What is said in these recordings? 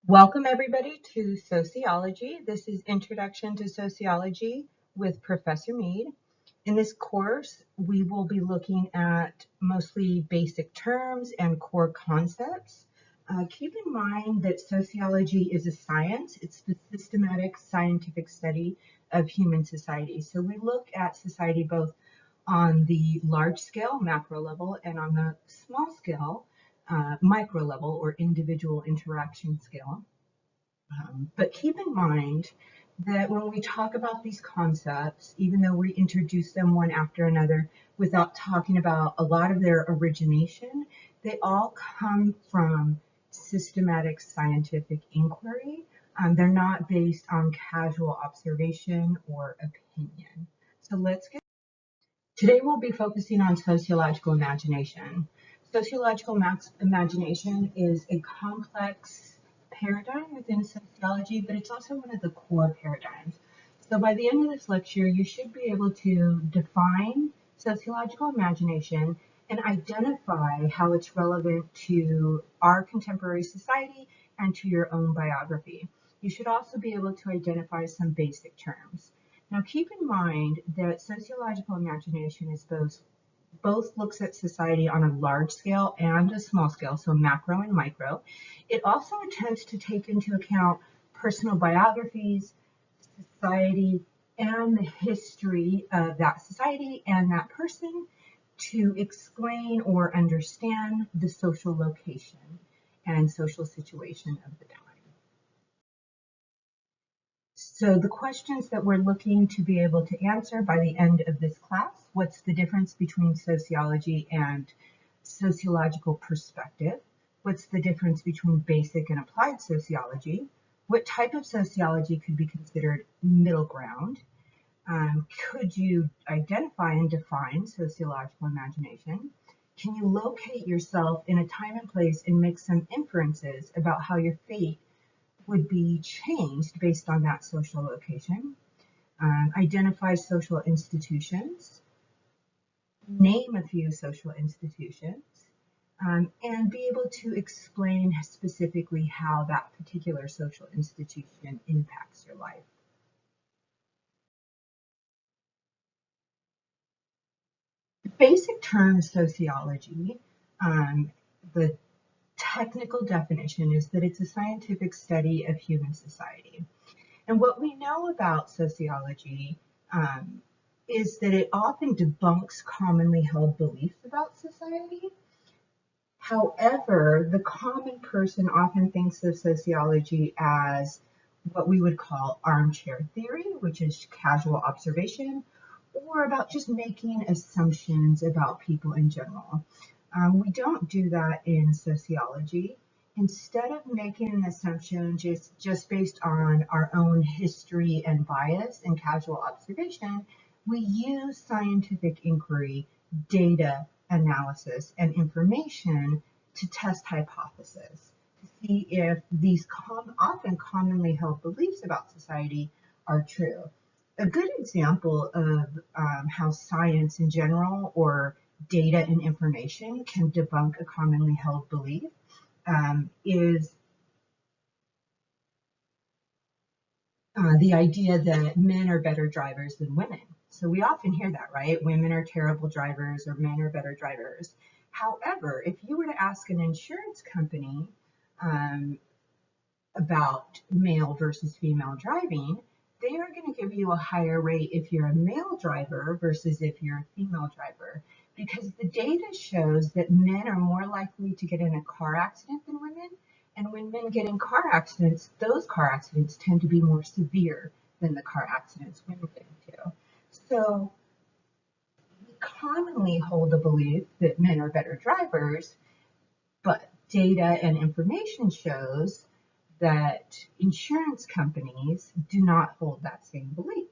Welcome everybody to Sociology. This is Introduction to Sociology with Professor Mead. In this course, we will be looking at mostly basic terms and core concepts. Keep in mind that sociology is a science. It's the systematic scientific study of human society. So we look at society both on the large scale, macro level, and on the small scale, micro level or individual interaction scale. But keep in mind that when we talk about these concepts, even though we introduce them one after another without talking about a lot of their origination, they all come from systematic scientific inquiry. They're not based on casual observation or opinion. So let's get. Today we'll be focusing on sociological imagination. Sociological imagination is a complex paradigm within sociology, but it's also one of the core paradigms. So by the end of this lecture, you should be able to define sociological imagination and identify how it's relevant to our contemporary society and to your own biography. You should also be able to identify some basic terms. Now keep in mind that sociological imagination is both looks at society on a large scale and a small scale, so macro and micro. It also attempts to take into account personal biographies, society, and the history of that society and that person to explain or understand the social location and social situation of the time. So the questions that we're looking to be able to answer by the end of this class: what's the difference between sociology and sociological perspective? What's the difference between basic and applied sociology? What type of sociology could be considered middle ground? Could you identify and define sociological imagination? Can you locate yourself in a time and place and make some inferences about how your fate would be changed based on that social location? Identify social institutions, name a few social institutions, and be able to explain specifically how that particular social institution impacts your life. Basic term sociology, the technical definition is that it's a scientific study of human society. And what we know about sociology is that it often debunks commonly held beliefs about society. However, the common person often thinks of sociology as what we would call armchair theory, which is casual observation, or about just making assumptions about people in general. We don't do that in sociology. Instead of making an assumption just based on our own history and bias and casual observation, we use scientific inquiry, data analysis, and information to test hypotheses, to see if these often commonly held beliefs about society are true. A good example of how science in general or data and information can debunk a commonly held belief is the idea that men are better drivers than women. So we often hear that, right? Women are terrible drivers or men are better drivers. However, if you were to ask an insurance company about male versus female driving, they are going to give you a higher rate if you're a male driver versus if you're a female driver, because the data shows that men are more likely to get in a car accident than women. And when men get in car accidents, those car accidents tend to be more severe than the car accidents women get into. So we commonly hold the belief that men are better drivers, but data and information shows that insurance companies do not hold that same belief.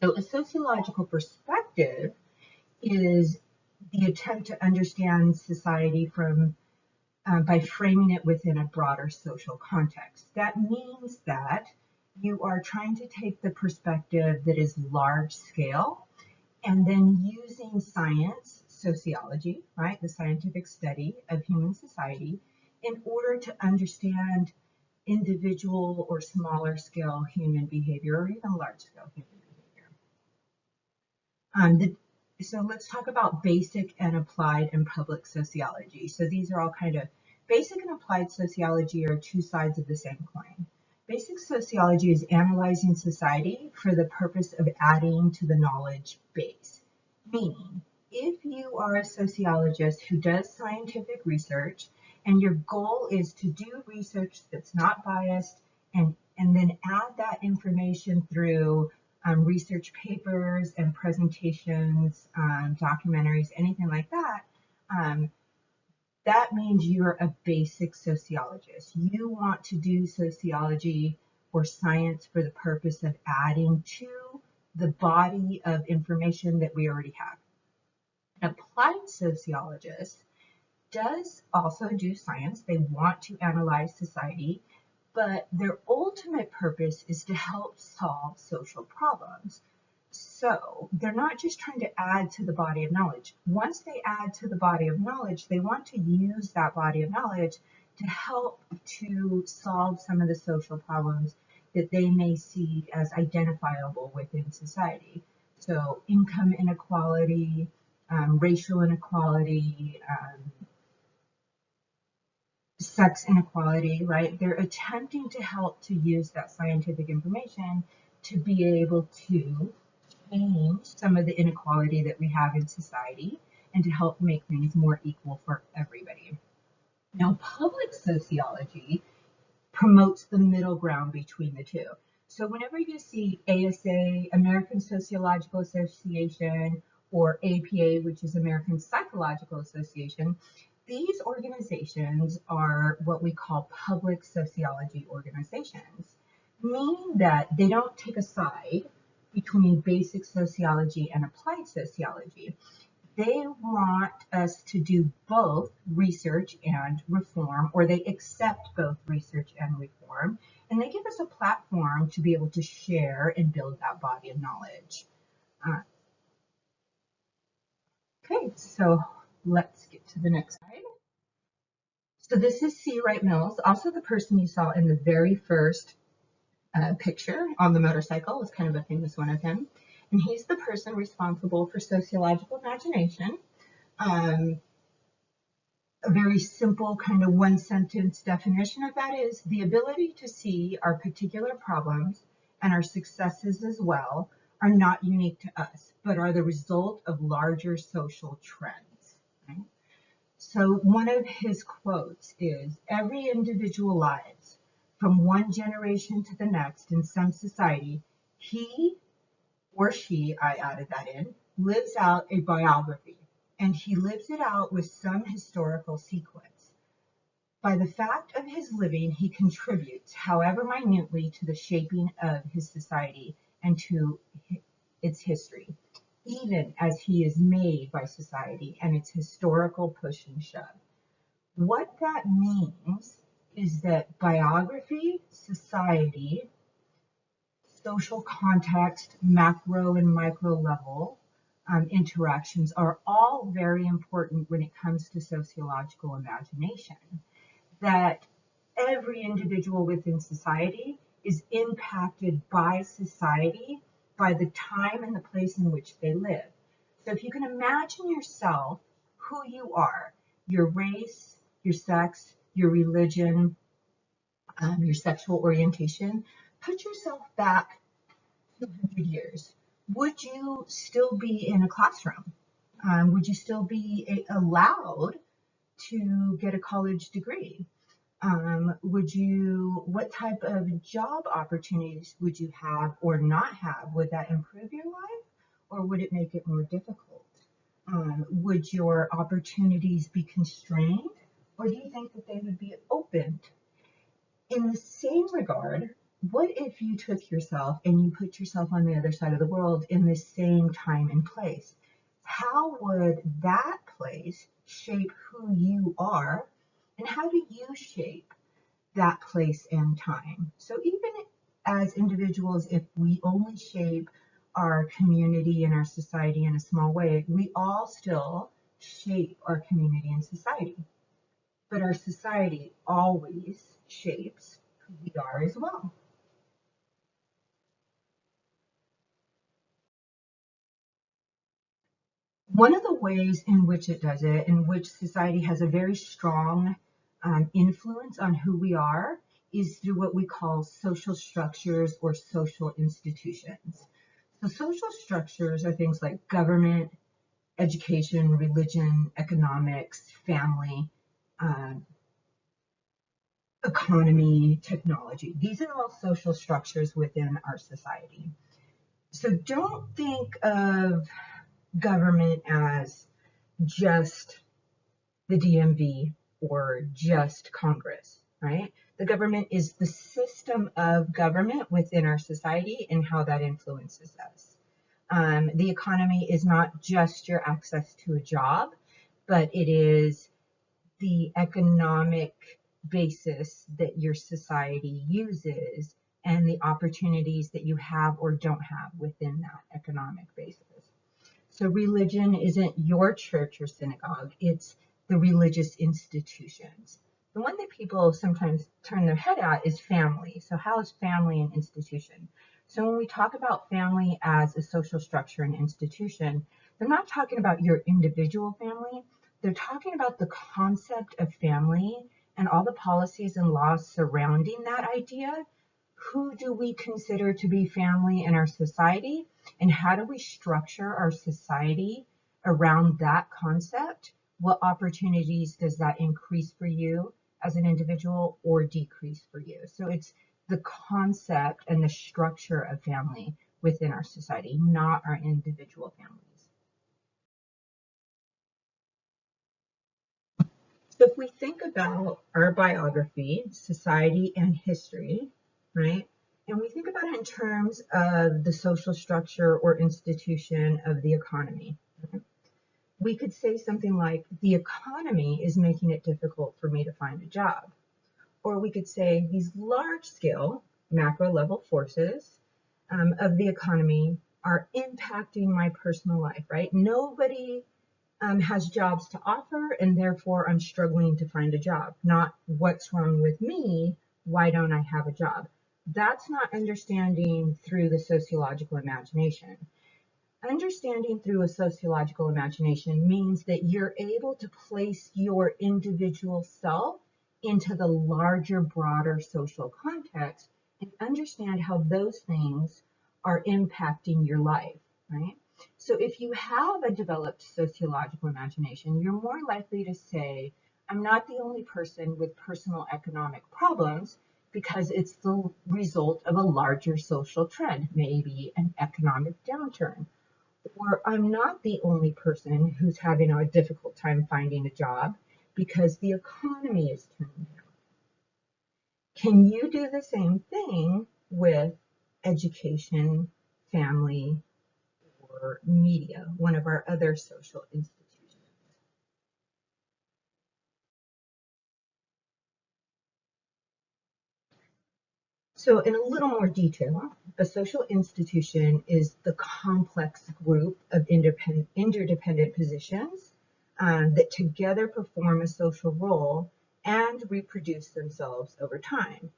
So a sociological perspective is the attempt to understand society from by framing it within a broader social context. That means that you are trying to take the perspective that is large scale and then using science, sociology, right, the scientific study of human society, in order to understand individual or smaller scale human behavior, or even large scale human behavior. So let's talk about basic and applied and public sociology. So these are all kind of basic and applied sociology are two sides of the same coin. Basic sociology is analyzing society for the purpose of adding to the knowledge base. Meaning, if you are a sociologist who does scientific research and your goal is to do research that's not biased and then add that information through research papers and presentations, documentaries, anything like that, that means you're a basic sociologist. You want to do sociology or science for the purpose of adding to the body of information that we already have. An applied sociologist does also do science. They want to analyze society, but their ultimate purpose is to help solve social problems. So they're not just trying to add to the body of knowledge. Once they add to the body of knowledge, they want to use that body of knowledge to help to solve some of the social problems that they may see as identifiable within society. So income inequality, racial inequality, sex inequality, right? They're attempting to help to use that scientific information to be able to change some of the inequality that we have in society and to help make things more equal for everybody. Now, public sociology promotes the middle ground between the two. So whenever you see ASA, American Sociological Association, or APA, which is American Psychological Association, these organizations are what we call public sociology organizations, meaning that they don't take a side between basic sociology and applied sociology. They want us to do both research and reform, or they accept both research and reform, and they give us a platform to be able to share and build that body of knowledge. Okay, so let's get to the next slide. So this is C. Wright Mills, also the person you saw in the very first picture on the motorcycle. Was kind of a famous one of him. And he's the person responsible for sociological imagination. A very simple kind of one sentence definition of that is the ability to see our particular problems and our successes as well are not unique to us, but are the result of larger social trends. Right? So one of his quotes is, every individual lives from one generation to the next in some society, he or she, I added that in, lives out a biography, and he lives it out with some historical sequence. By the fact of his living, he contributes, however minutely, to the shaping of his society and to its history, even as he is made by society and its historical push and shove. What that means is that biography, society, social context, macro and micro level interactions are all very important when it comes to sociological imagination. That every individual within society is impacted by society, by the time and the place in which they live. So if you can imagine yourself, who you are, your race, your sex, your religion, your sexual orientation, put yourself back 200 years. Would you still be in a classroom? Would you still be allowed to get a college degree? What type of job opportunities would you have or not have? Would that improve your life or would it make it more difficult? Would your opportunities be constrained or do you think that they would be opened? In the same regard, what if you took yourself and you put yourself on the other side of the world in the same time and place? How would that place shape who you are? And how do you shape that place and time? So even as individuals, if we only shape our community and our society in a small way, we all still shape our community and society. But our society always shapes we are as well. One of the ways in which it does it, in which society has a very strong influence on who we are, is through what we call social structures or social institutions. So, social structures are things like government, education, religion, economics, family, uh, economy, technology. These are all social structures within our society. So, don't think of government as just the DMV or just Congress, right? The government is the system of government within our society and how that influences us. The economy is not just your access to a job, but it is the economic basis that your society uses and the opportunities that you have or don't have within that economic basis. So religion isn't your church or synagogue, it's the religious institutions. The one that people sometimes turn their head at is family. So how is family an institution? So when we talk about family as a social structure and institution, they're not talking about your individual family. They're talking about the concept of family and all the policies and laws surrounding that idea. Who do we consider to be family in our society, and how do we structure our society around that concept? What opportunities does that increase for you as an individual or decrease for you? So it's the concept and the structure of family within our society, not our individual families. So if we think about our biography, society, and history, right? And we think about it in terms of the social structure or institution of the economy. We could say something like, the economy is making it difficult for me to find a job. Or we could say, these large scale macro level forces of the economy are impacting my personal life, right? Nobody has jobs to offer, and therefore I'm struggling to find a job. Not what's wrong with me, why don't I have a job? That's not understanding through the sociological imagination. Understanding through a sociological imagination means that you're able to place your individual self into the larger, broader social context and understand how those things are impacting your life, right? So if you have a developed sociological imagination, you're more likely to say, I'm not the only person with personal economic problems because it's the result of a larger social trend, maybe an economic downturn, or I'm not the only person who's having a difficult time finding a job because the economy is turning down. Can you do the same thing with education, family, or media, one of our other social institutions? So, in a little more detail, a social institution is the complex group of interdependent positions that together perform a social role and reproduce themselves over time.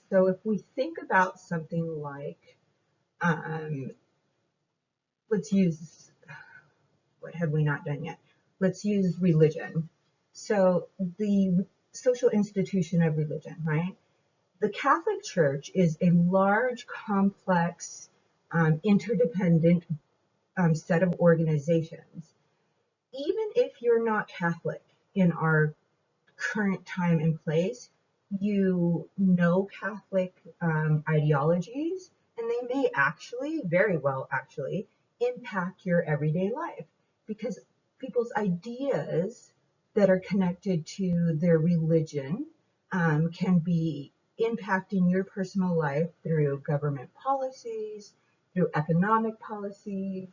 So, if we think about something like, um, let's use, what have we not done yet? Let's use religion. So, the social institution of religion, right? The Catholic Church is a large, complex, interdependent set of organizations. Even if you're not Catholic in our current time and place, you know Catholic ideologies, and they may actually, very well actually, impact your everyday life because people's ideas that are connected to their religion can be impacting your personal life through government policies, through economic policies,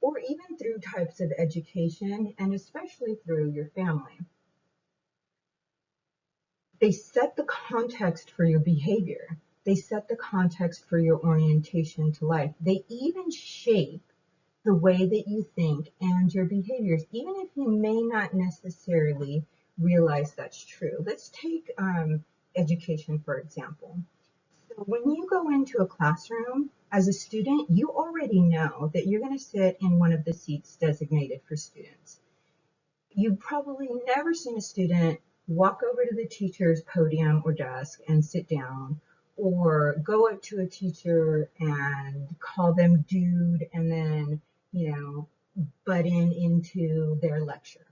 or even through types of education, and especially through your family. They set the context for your behavior. They set the context for your orientation to life. They even shape the way that you think and your behaviors, even if you may not necessarily realize that's true. Let's take education, for example. When you go into a classroom as a student, you already know that you're going to sit in one of the seats designated for students. You've probably never seen a student walk over to the teacher's podium or desk and sit down, or go up to a teacher and call them dude and then, butt into their lecture.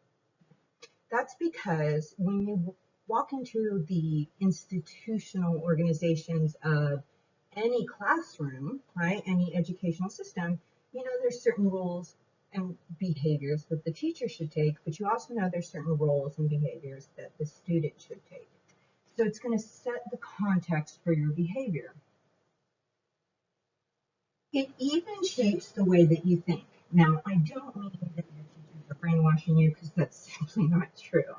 That's because when you walk into the institutional organizations of any classroom, right, any educational system, there's certain rules and behaviors that the teacher should take, but you also know there's certain roles and behaviors that the student should take. So it's going to set the context for your behavior. It even shapes the way that you think. Now, I don't mean that your teachers are brainwashing you, because that's simply not true.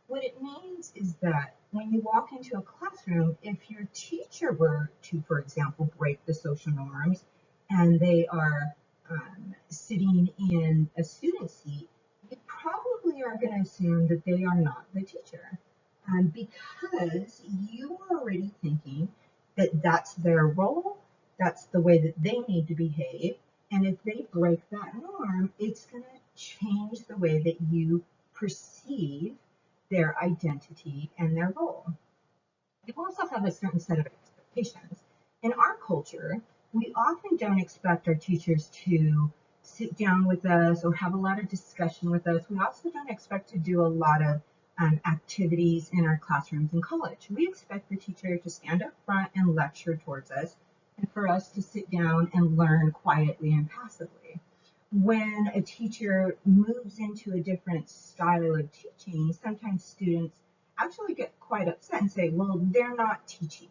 What it means is that when you walk into a classroom, if your teacher were to, for example, break the social norms and they are sitting in a student seat, you probably are going to assume that they are not the teacher, because you are already thinking that that's their role, that's the way that they need to behave, and if they break that norm, it's going to change the way that you perceive their identity and their role. You also have a certain set of expectations. In our culture, we often don't expect our teachers to sit down with us or have a lot of discussion with us. We also don't expect to do a lot of activities in our classrooms in college. We expect the teacher to stand up front and lecture towards us, and for us to sit down and learn quietly and passively. When a teacher moves into a different style of teaching, sometimes students actually get quite upset and say, well, they're not teaching.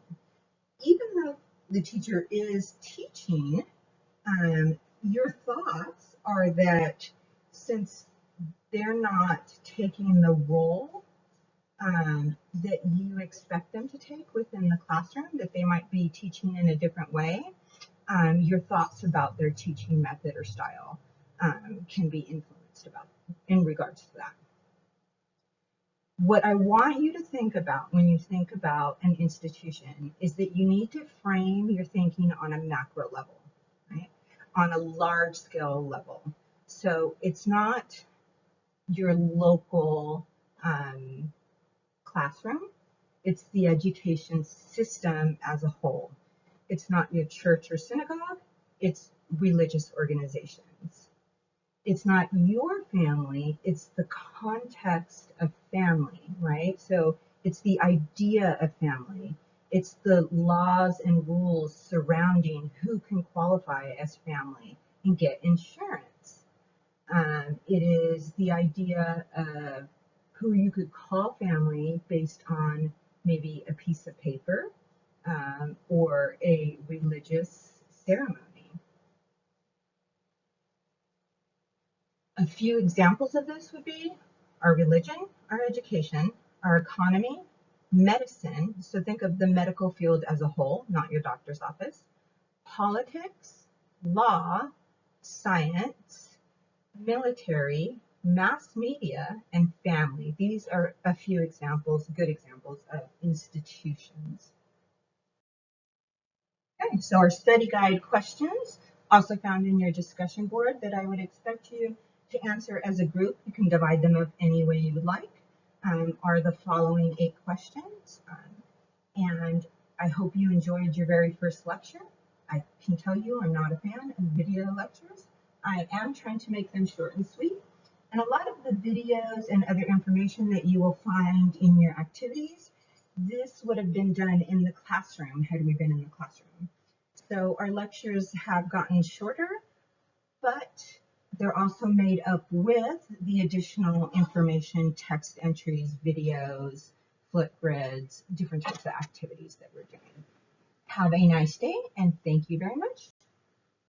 Even though the teacher is teaching, your thoughts are that since they're not taking the role that you expect them to take within the classroom, that they might be teaching in a different way, your thoughts about their teaching method or style can be influenced in regards to that. What I want you to think about when you think about an institution is that you need to frame your thinking on a macro level, right? On a large scale level. So it's not your local classroom, it's the education system as a whole. It's not your church or synagogue, it's religious organizations. It's not your family, it's the context of family, right? So it's the idea of family. It's the laws and rules surrounding who can qualify as family and get insurance. It is the idea of who you could call family based on maybe a piece of paper or a religious ceremony. A few examples of this would be our religion, our education, our economy, medicine, so think of the medical field as a whole, not your doctor's office, politics, law, science, military, mass media, and family. These are a few examples, good examples of institutions. Okay, so our study guide questions, also found in your discussion board, that I would expect you to answer as a group. You can divide them up any way you would like, are the following 8 questions. And I hope you enjoyed your very first lecture. I can tell you I'm not a fan of video lectures. I am trying to make them short and sweet. And a lot of the videos and other information that you will find in your activities, this would have been done in the classroom had we been in the classroom. So our lectures have gotten shorter, but they're also made up with the additional information, text entries, videos, Flipgrids, different types of activities that we're doing. Have a nice day, and thank you very much.